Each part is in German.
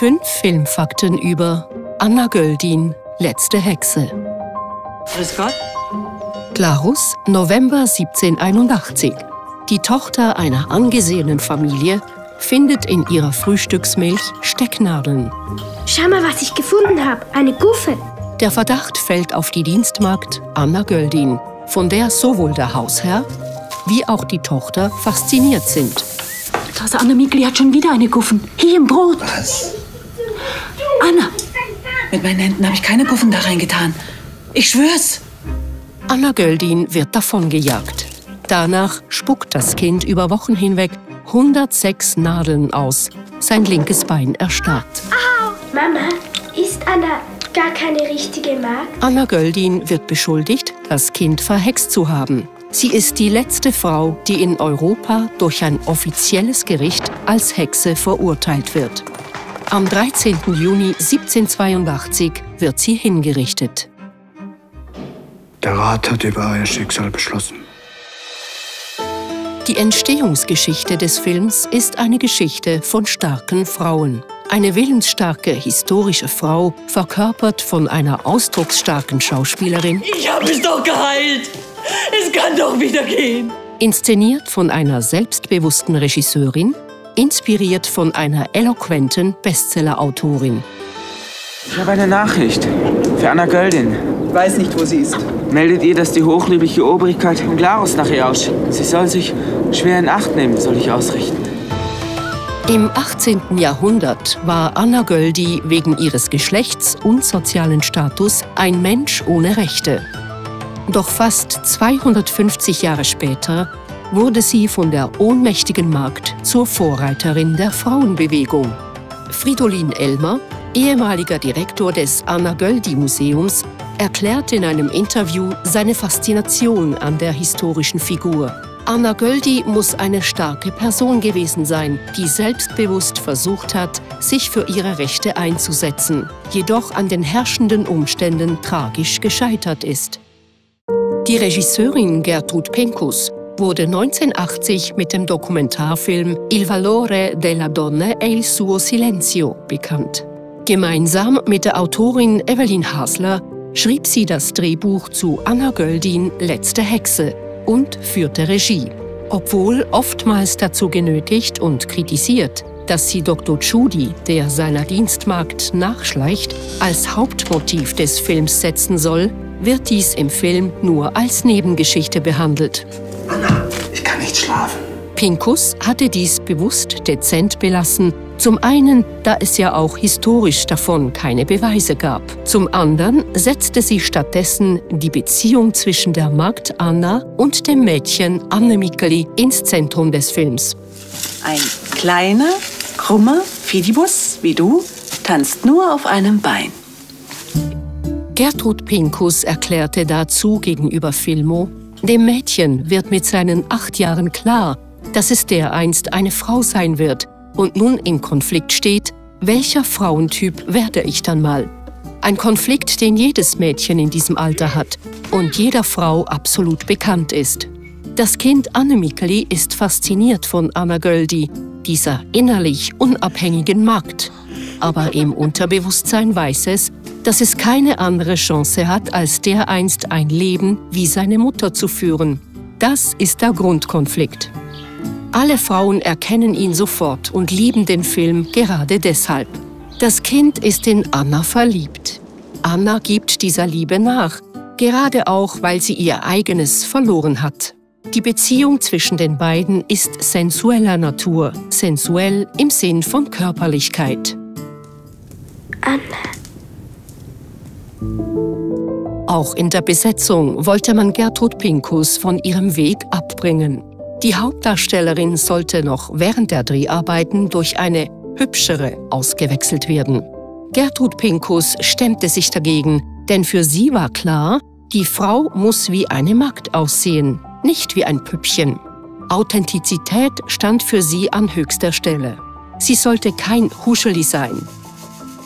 5 Filmfakten über Anna Göldin, letzte Hexe. Grüß Gott. Glarus, November 1781. Die Tochter einer angesehenen Familie findet in ihrer Frühstücksmilch Stecknadeln. Schau mal, was ich gefunden habe. Eine Guffe. Der Verdacht fällt auf die Dienstmagd Anna Göldin, von der sowohl der Hausherr wie auch die Tochter fasziniert sind. Tante Anne Mikli hat schon wieder eine Guffen. Hier im Brot. Was? Anna, mit meinen Händen habe ich keine Guffen da reingetan. Ich schwör's. Anna Göldin wird davongejagt. Danach spuckt das Kind über Wochen hinweg 106 Nadeln aus. Sein linkes Bein erstarrt. Au! Mama, ist Anna gar keine richtige Magd? Anna Göldin wird beschuldigt, das Kind verhext zu haben. Sie ist die letzte Frau, die in Europa durch ein offizielles Gericht als Hexe verurteilt wird. Am 13. Juni 1782 wird sie hingerichtet. Der Rat hat über euer Schicksal beschlossen. Die Entstehungsgeschichte des Films ist eine Geschichte von starken Frauen. Eine willensstarke, historische Frau, verkörpert von einer ausdrucksstarken Schauspielerin. Ich habe es doch geheilt. Es kann doch wieder gehen. Inszeniert von einer selbstbewussten Regisseurin, inspiriert von einer eloquenten Bestsellerautorin. Ich habe eine Nachricht für Anna Göldin. Ich weiß nicht, wo sie ist. Meldet ihr, dass die hochlöbliche Obrigkeit von Glarus nach ihr ausschickt. Sie soll sich schwer in Acht nehmen, soll ich ausrichten. Im 18. Jahrhundert war Anna Göldi wegen ihres Geschlechts und sozialen Status ein Mensch ohne Rechte. Doch fast 250 Jahre später wurde sie von der ohnmächtigen Magd zur Vorreiterin der Frauenbewegung. Fridolin Elmer, ehemaliger Direktor des Anna-Göldi-Museums, erklärt in einem Interview seine Faszination an der historischen Figur. Anna Göldi muss eine starke Person gewesen sein, die selbstbewusst versucht hat, sich für ihre Rechte einzusetzen, jedoch an den herrschenden Umständen tragisch gescheitert ist. Die Regisseurin Gertrud Pinkus wurde 1980 mit dem Dokumentarfilm Il valore della donna e il suo silenzio bekannt. Gemeinsam mit der Autorin Evelyn Hasler schrieb sie das Drehbuch zu Anna Göldin, letzte Hexe, und führte Regie. Obwohl oftmals dazu genötigt und kritisiert, dass sie Dr. Tschudi, der seiner Dienstmagd nachschleicht, als Hauptmotiv des Films setzen soll, wird dies im Film nur als Nebengeschichte behandelt. Anna, ich kann nicht schlafen. Pinkus hatte dies bewusst dezent belassen, zum einen, da es ja auch historisch davon keine Beweise gab. Zum anderen setzte sie stattdessen die Beziehung zwischen der Magd Anna und dem Mädchen Anne Mikli ins Zentrum des Films. Ein kleiner, krummer Fidibus wie du tanzt nur auf einem Bein. Gertrud Pinkus erklärte dazu gegenüber Filmo: Dem Mädchen wird mit seinen 8 Jahren klar, dass es dereinst eine Frau sein wird und nun im Konflikt steht, welcher Frauentyp werde ich dann mal? Ein Konflikt, den jedes Mädchen in diesem Alter hat und jeder Frau absolut bekannt ist. Das Kind Anne Mikli ist fasziniert von Anna Göldi, dieser innerlich unabhängigen Magd. Aber im Unterbewusstsein weiß es, dass es keine andere Chance hat, als dereinst ein Leben wie seine Mutter zu führen. Das ist der Grundkonflikt. Alle Frauen erkennen ihn sofort und lieben den Film gerade deshalb. Das Kind ist in Anna verliebt. Anna gibt dieser Liebe nach, gerade auch, weil sie ihr eigenes verloren hat. Die Beziehung zwischen den beiden ist sensueller Natur, sensuell im Sinn von Körperlichkeit. Anna. Auch in der Besetzung wollte man Gertrud Pinkus von ihrem Weg abbringen. Die Hauptdarstellerin sollte noch während der Dreharbeiten durch eine hübschere ausgewechselt werden. Gertrud Pinkus stemmte sich dagegen, denn für sie war klar, die Frau muss wie eine Magd aussehen, nicht wie ein Püppchen. Authentizität stand für sie an höchster Stelle. Sie sollte kein Huscheli sein.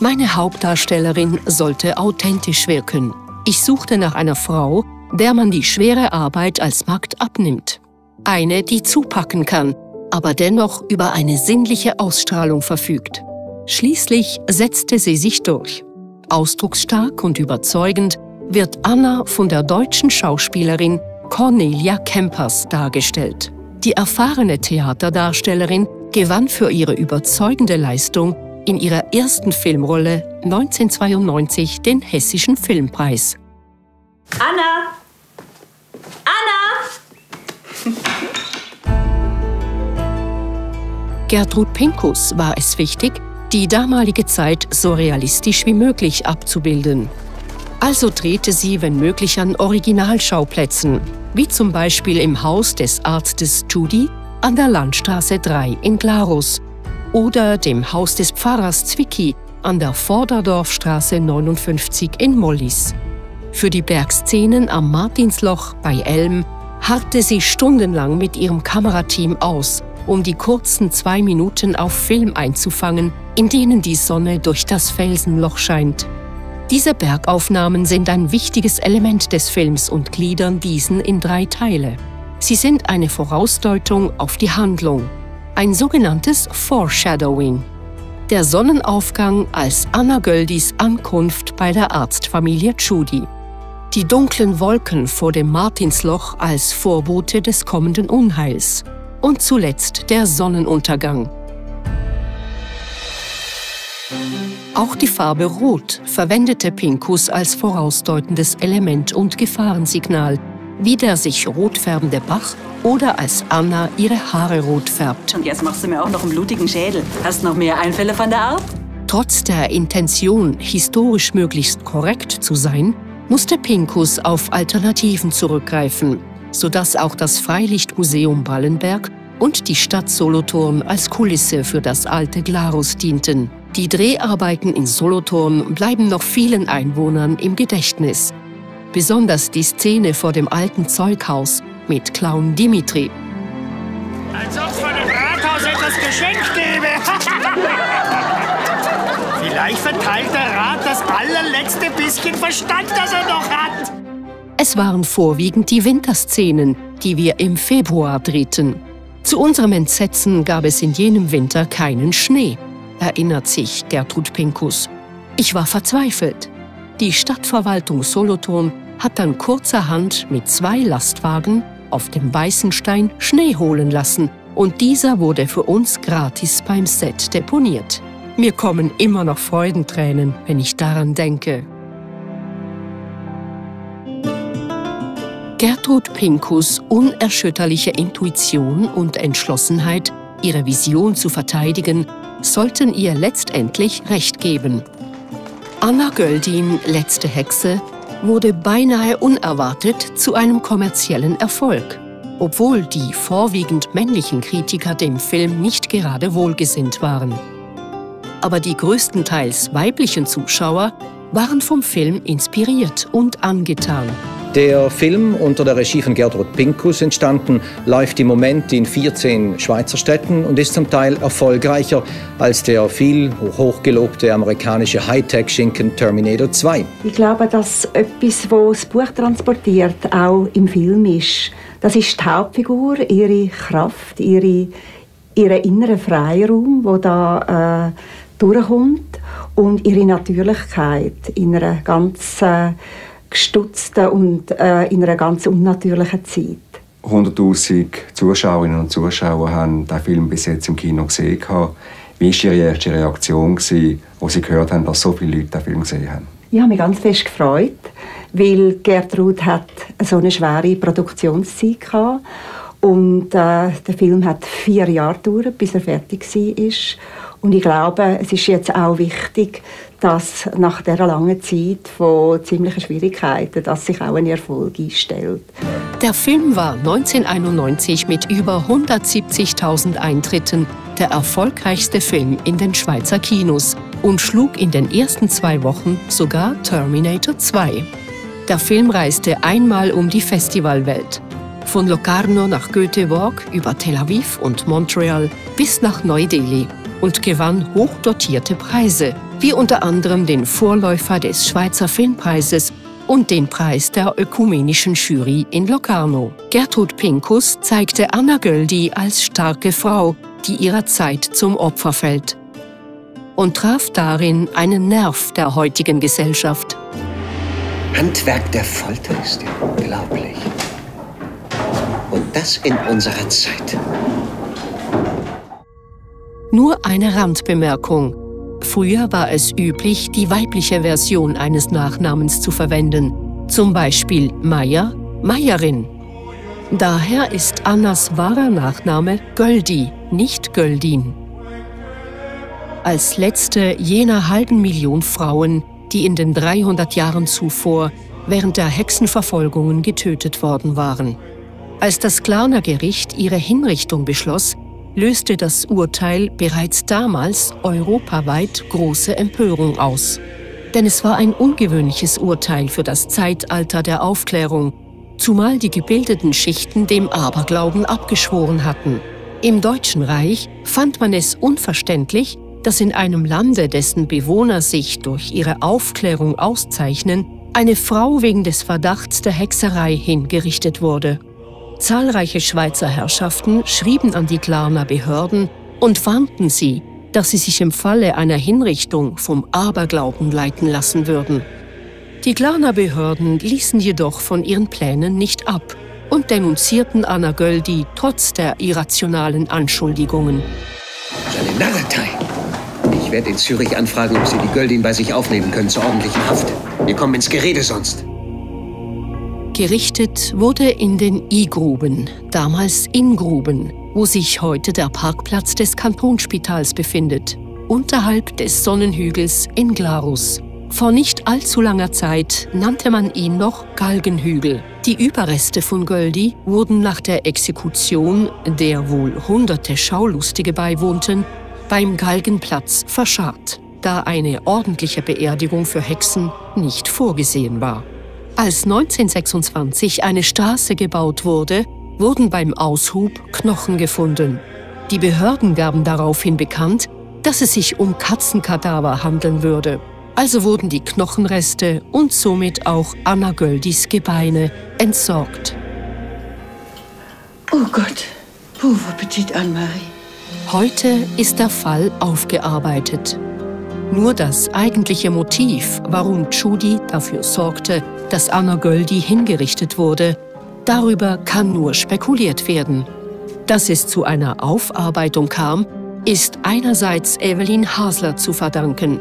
Meine Hauptdarstellerin sollte authentisch wirken. Ich suchte nach einer Frau, der man die schwere Arbeit als Magd abnimmt. Eine, die zupacken kann, aber dennoch über eine sinnliche Ausstrahlung verfügt. Schließlich setzte sie sich durch. Ausdrucksstark und überzeugend wird Anna von der deutschen Schauspielerin Cornelia Kempers dargestellt. Die erfahrene Theaterdarstellerin gewann für ihre überzeugende Leistung in ihrer ersten Filmrolle 1992 den Hessischen Filmpreis. Anna! Anna! Gertrud Pinkus war es wichtig, die damalige Zeit so realistisch wie möglich abzubilden. Also drehte sie, wenn möglich, an Originalschauplätzen, wie zum Beispiel im Haus des Arztes Tschudi an der Landstraße 3 in Glarus oder dem Haus des Pfarrers Zwicky an der Vorderdorfstraße 59 in Mollis. Für die Bergszenen am Martinsloch bei Elm harrte sie stundenlang mit ihrem Kamerateam aus, um die kurzen 2 Minuten auf Film einzufangen, in denen die Sonne durch das Felsenloch scheint. Diese Bergaufnahmen sind ein wichtiges Element des Films und gliedern diesen in 3 Teile. Sie sind eine Vorausdeutung auf die Handlung, ein sogenanntes Foreshadowing. Der Sonnenaufgang als Anna Göldis Ankunft bei der Arztfamilie Tschudi. Die dunklen Wolken vor dem Martinsloch als Vorbote des kommenden Unheils. Und zuletzt der Sonnenuntergang. Auch die Farbe Rot verwendete Pinkus als vorausdeutendes Element und Gefahrensignal, wie der sich rot färbende Bach oder als Anna ihre Haare rot färbt. Und jetzt machst du mir auch noch einen blutigen Schädel. Hast du noch mehr Einfälle von der Art? Trotz der Intention, historisch möglichst korrekt zu sein, musste Pinkus auf Alternativen zurückgreifen, sodass auch das Freilichtmuseum Ballenberg und die Stadt Solothurn als Kulisse für das alte Glarus dienten. Die Dreharbeiten in Solothurn bleiben noch vielen Einwohnern im Gedächtnis. Besonders die Szene vor dem alten Zeughaus mit Clown Dimitri. Als ob es von dem Rathaus etwas geschenkt gäbe. Vielleicht verteilt der Rat das allerletzte bisschen Verstand, das er noch hat. Es waren vorwiegend die Winterszenen, die wir im Februar drehten. Zu unserem Entsetzen gab es in jenem Winter keinen Schnee, erinnert sich Gertrud Pinkus. Ich war verzweifelt. Die Stadtverwaltung Solothurn hat dann kurzerhand mit 2 Lastwagen auf dem Weißenstein Schnee holen lassen und dieser wurde für uns gratis beim Set deponiert. Mir kommen immer noch Freudentränen, wenn ich daran denke. Gertrud Pinkus' unerschütterliche Intuition und Entschlossenheit, ihre Vision zu verteidigen, sollten ihr letztendlich recht geben. Anna Göldin, letzte Hexe, wurde beinahe unerwartet zu einem kommerziellen Erfolg, obwohl die vorwiegend männlichen Kritiker dem Film nicht gerade wohlgesinnt waren. Aber die größtenteils weiblichen Zuschauer waren vom Film inspiriert und angetan. Der Film, unter der Regie von Gertrud Pinkus entstanden, läuft im Moment in 14 Schweizer Städten und ist zum Teil erfolgreicher als der viel hochgelobte amerikanische Hightech-Schinken Terminator 2. Ich glaube, dass etwas, was das Buch transportiert, auch im Film ist. Das ist die Hauptfigur, ihre Kraft, ihren inneren Freiraum, der da durchkommt, und ihre Natürlichkeit in einer ganz gestutzten und in einer ganz unnatürlichen Zeit. 100'000 Zuschauerinnen und Zuschauer haben den Film bis jetzt im Kino gesehen. Wie war Ihre erste Reaktion, als Sie gehört haben, dass so viele Leute den Film gesehen haben? Ich habe mich ganz fest gefreut, weil Gertrud hat so eine schwere Produktionszeit hatte. Und der Film hat 4 Jahre gedauert, bis er fertig war. Und ich glaube, es ist jetzt auch wichtig, dass nach dieser langen Zeit von ziemlichen Schwierigkeiten, dass sich auch ein Erfolg einstellt. Der Film war 1991 mit über 170.000 Eintritten der erfolgreichste Film in den Schweizer Kinos und schlug in den ersten 2 Wochen sogar Terminator 2. Der Film reiste einmal um die Festivalwelt. Von Locarno nach Göteborg über Tel Aviv und Montreal bis nach Neu-Delhi und gewann hochdotierte Preise, wie unter anderem den Vorläufer des Schweizer Filmpreises und den Preis der ökumenischen Jury in Locarno. Gertrud Pinkus zeigte Anna Göldi als starke Frau, die ihrer Zeit zum Opfer fällt. und traf darin einen Nerv der heutigen Gesellschaft. Handwerk der Folter ist ja unglaublich. Und das in unserer Zeit. Nur eine Randbemerkung. Früher war es üblich, die weibliche Version eines Nachnamens zu verwenden. Zum Beispiel Meyer, Meyerin. Daher ist Annas wahrer Nachname Göldi, nicht Göldin. Als letzte jener halben Million Frauen, die in den 300 Jahren zuvor während der Hexenverfolgungen getötet worden waren. Als das Glarner Gericht ihre Hinrichtung beschloss, löste das Urteil bereits damals europaweit große Empörung aus. Denn es war ein ungewöhnliches Urteil für das Zeitalter der Aufklärung, zumal die gebildeten Schichten dem Aberglauben abgeschworen hatten. Im Deutschen Reich fand man es unverständlich, dass in einem Lande, dessen Bewohner sich durch ihre Aufklärung auszeichnen, eine Frau wegen des Verdachts der Hexerei hingerichtet wurde. Zahlreiche Schweizer Herrschaften schrieben an die Glarner Behörden und warnten sie, dass sie sich im Falle einer Hinrichtung vom Aberglauben leiten lassen würden. Die Glarner Behörden ließen jedoch von ihren Plänen nicht ab und denunzierten Anna Göldi trotz der irrationalen Anschuldigungen. Eine Narretei! Ich werde in Zürich anfragen, ob Sie die Göldin bei sich aufnehmen können zur ordentlichen Haft. Wir kommen ins Gerede sonst. Gerichtet wurde in den I-Gruben, damals Ingruben, wo sich heute der Parkplatz des Kantonsspitals befindet, unterhalb des Sonnenhügels in Glarus. Vor nicht allzu langer Zeit nannte man ihn noch Galgenhügel. Die Überreste von Göldi wurden nach der Exekution, der wohl hunderte Schaulustige beiwohnten, beim Galgenplatz verscharrt, da eine ordentliche Beerdigung für Hexen nicht vorgesehen war. Als 1926 eine Straße gebaut wurde, wurden beim Aushub Knochen gefunden. Die Behörden gaben daraufhin bekannt, dass es sich um Katzenkadaver handeln würde. Also wurden die Knochenreste und somit auch Anna Göldis Gebeine entsorgt. Oh Gott, pauvre petite Anne-Marie. Heute ist der Fall aufgearbeitet. Nur das eigentliche Motiv, warum Tschudi dafür sorgte, dass Anna Göldi hingerichtet wurde, darüber kann nur spekuliert werden. Dass es zu einer Aufarbeitung kam, ist einerseits Evelyn Hasler zu verdanken.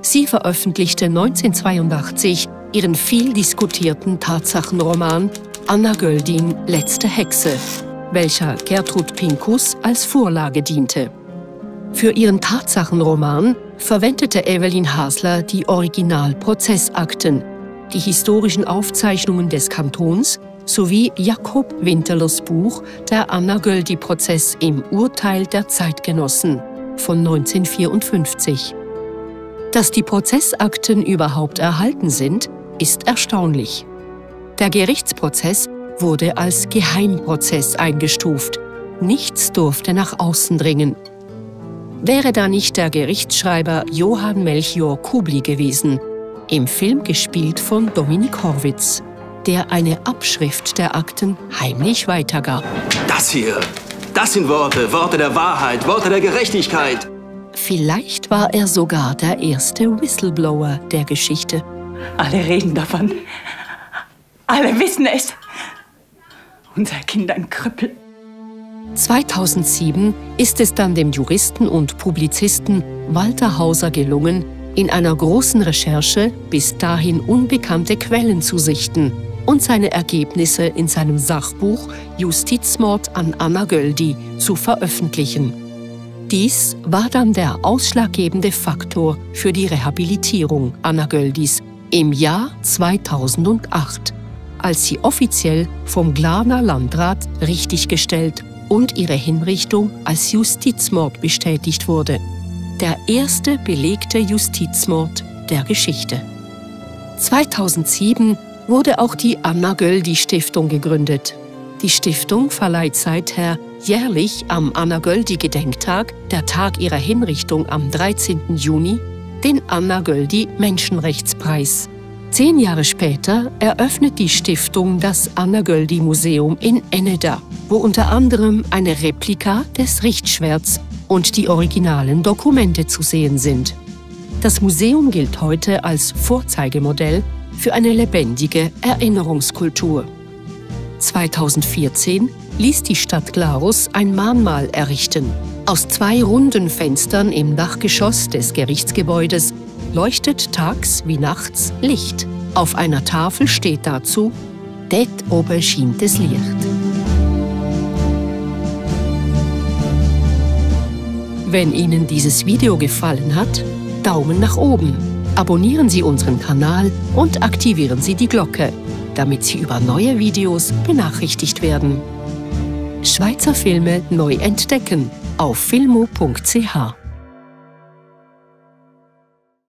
Sie veröffentlichte 1982 ihren viel diskutierten Tatsachenroman Anna Göldin, letzte Hexe, welcher Gertrud Pinkus als Vorlage diente. Für ihren Tatsachenroman verwendete Evelyn Hasler die Originalprozessakten, die historischen Aufzeichnungen des Kantons sowie Jakob Winterlers Buch Der Anna-Göldi-Prozess im Urteil der Zeitgenossen von 1954. Dass die Prozessakten überhaupt erhalten sind, ist erstaunlich. Der Gerichtsprozess wurde als Geheimprozess eingestuft. Nichts durfte nach außen dringen. Wäre da nicht der Gerichtsschreiber Johann Melchior Kubli gewesen, im Film gespielt von Dominik Horwitz, der eine Abschrift der Akten heimlich weitergab. Das hier, das sind Worte, Worte der Wahrheit, Worte der Gerechtigkeit. Vielleicht war er sogar der erste Whistleblower der Geschichte. Alle reden davon. Alle wissen es. Unser Kind ein Krüppel. 2007 ist es dann dem Juristen und Publizisten Walter Hauser gelungen, in einer großen Recherche bis dahin unbekannte Quellen zu sichten und seine Ergebnisse in seinem Sachbuch Justizmord an Anna Göldi zu veröffentlichen. Dies war dann der ausschlaggebende Faktor für die Rehabilitierung Anna Göldis im Jahr 2008, als sie offiziell vom Glarner Landrat richtiggestellt und ihre Hinrichtung als Justizmord bestätigt wurde. Der erste belegte Justizmord der Geschichte. 2007 wurde auch die Anna Göldi Stiftung gegründet. Die Stiftung verleiht seither jährlich am Anna Göldi Gedenktag, der Tag ihrer Hinrichtung am 13. Juni, den Anna Göldi Menschenrechtspreis. 10 Jahre später eröffnet die Stiftung das Anna Göldi Museum in Eneda, wo unter anderem eine Replika des Richtschwerts und die originalen Dokumente zu sehen sind. Das Museum gilt heute als Vorzeigemodell für eine lebendige Erinnerungskultur. 2014 ließ die Stadt Glarus ein Mahnmal errichten. Aus 2 runden Fenstern im Dachgeschoss des Gerichtsgebäudes leuchtet tags wie nachts Licht. Auf einer Tafel steht dazu: "Dort oben scheint das Licht." Wenn Ihnen dieses Video gefallen hat, Daumen nach oben. Abonnieren Sie unseren Kanal und aktivieren Sie die Glocke, damit Sie über neue Videos benachrichtigt werden. Schweizer Filme neu entdecken auf filmo.ch